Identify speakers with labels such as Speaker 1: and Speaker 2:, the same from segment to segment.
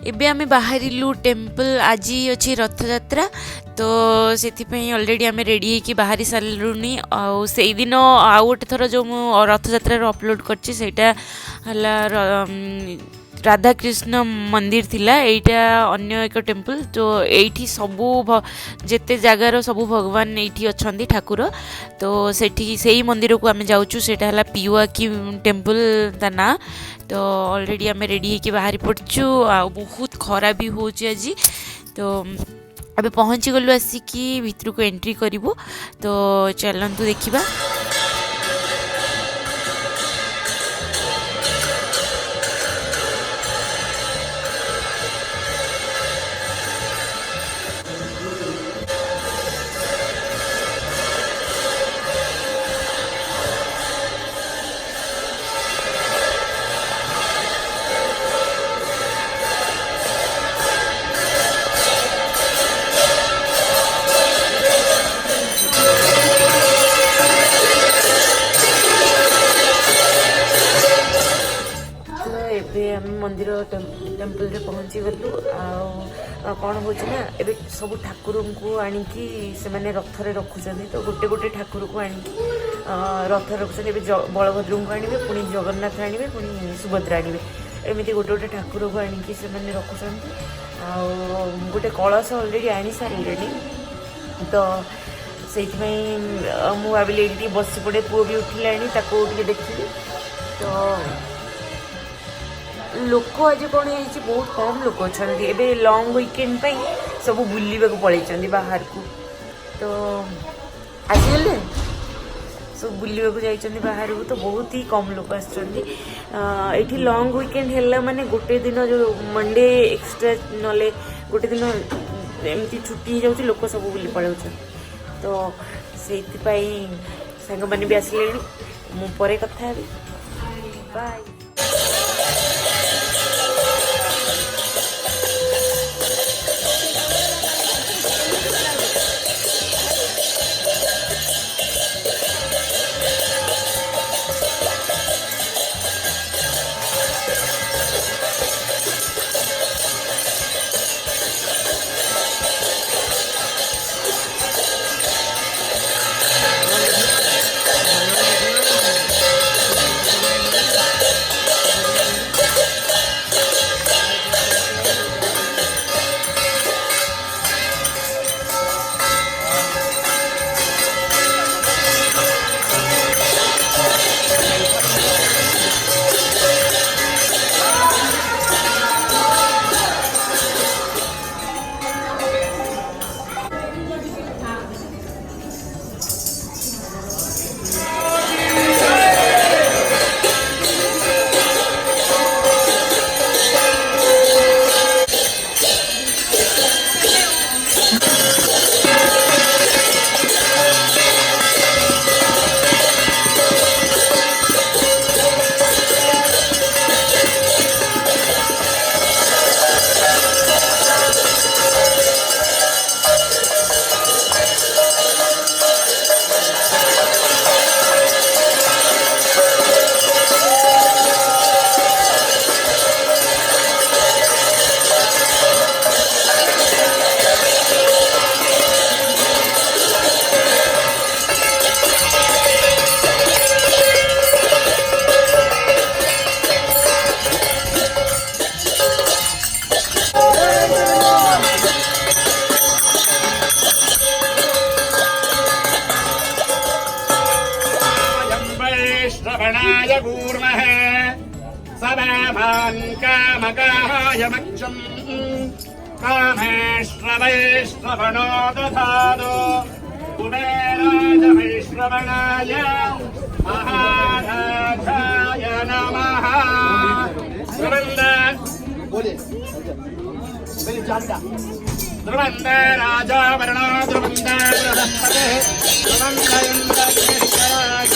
Speaker 1: एबे आमे बाहरिलु टेम्पल आज अच्छी रथ यात्रा तो से अलरेडी आम रेडी होगी बाहरी सारूनी आई दिन आउ गोटे थर जो रथ यात्रा अपलोड करटा राधा कृष्ण मंदिर थिला एटा अन्य एक टेम्पल तो एठी सबू जेते जगार सबू भगवान एठी अछंती ठाकुर तो सेठी सेही मंदिर को आम जाऊँ सेटा हला पियुआकी टेम्पल ता ना तो ऑलरेडी आम रेडी होगी बाहरी पड़चु आ बहुत खरा भी हो आज तो अबे पहुँची गलु आसिकी भितर को एंट्री करूँ तो चलतु देखा मंदिर टेम्पल रे पहुँची गलु कौन हो ना सब ठाकुर को आणिकी से माने रथ रे रखुचंदी तो गोटे गोटे ठाकुर को आणिकी रथ रखुचंदी बलभद्र को आनिबे पुणी जगन्नाथ आनिबे पुणी सुभद्रा आनिबे एमती गोटे गोटे ठाकुर को आणिकी से माने रखुचंदी आ गोटे कलश ऑलरेडी आनी सारे तो से मु भाविली ये बसी पड़े पुओ भी उठिलानी ताको देखी तो लोक आज कौन है बहुत कम लोक अच्छा एवं लंग वीकेंड सब बुलवा पलैं बाहर को तो आसगले सब बुलवा जाइए बाहर को तो बहुत ही कम लोग आसठी लंग वीकेंड है माने गोटे दिन जो मंडे एक्सट्रा नले गोटे दिन एमती छुट्टी हो जाऊँ लोक सब बुली पलाऊ तो से सांग मैंने भी आसिले मुझे कथा बाय
Speaker 2: श्रवणाय कूर्मः सभाभान् कामकाय मक्षम् कामेश्वरैश्रवणो दधातु कुबेराय वैश्रवणाय महाराजाय नमः ध्रुवन्द राजा वर्णो ध्रुवन्द बृहस्पतिः ध्रुवन्द इन्द्रश्रेष्ठराज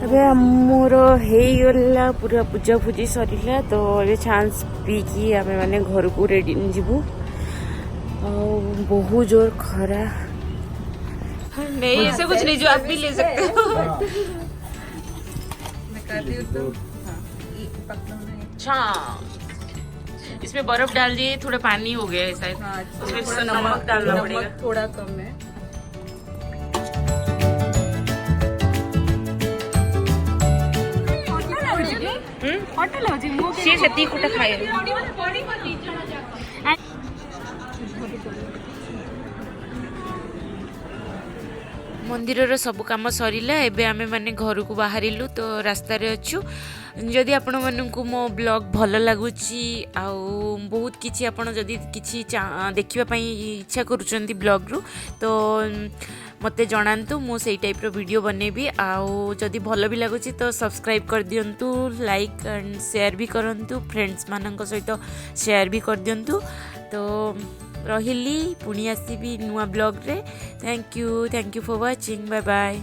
Speaker 1: ଏବେ ଆମର ହେଇଗଲା ପୁରା ପୂଜା ପୂଜି ସରିଲା ତ ଏବେ ଚାନ୍ସ ପିଇକି ଆମେ ମାନେ ଘରକୁ ରେଡି ଯିବୁ ଆଉ ବହୁତ ଜୋର ଖରା नहीं ऐसे कुछ नहीं जो आप भी ले सकते हो अच्छा इसमें बर्फ डाल दिए थोड़ा पानी हो गया है शायद इसमें नमक डालना पड़ेगा
Speaker 3: थोड़ा कम है
Speaker 1: सी सेती कुटा खाए मंदिर सब कम सरला एबे आमे माने घर को बाहरिलु तो रास्ता रे अच्छु जदि आपण मानकु मो ब्लॉग भल लागुची आउ बहुत किछि आपण जदि किछि देखिबा पई इच्छा करूचंती ब्लॉग रु तो मते जणांतु मु सेई टाइप रो वीडियो बनेबी आउ जदि भल भी लागुची तो सब्सक्राइब कर दियंतु लाइक एंड शेयर भी करंतु फ्रेंड्स मानक सहित शेयर भी कर दियंतु तो रहिली पुणी आसीबी नुआ ब्लॉग रे thank you for watching bye bye.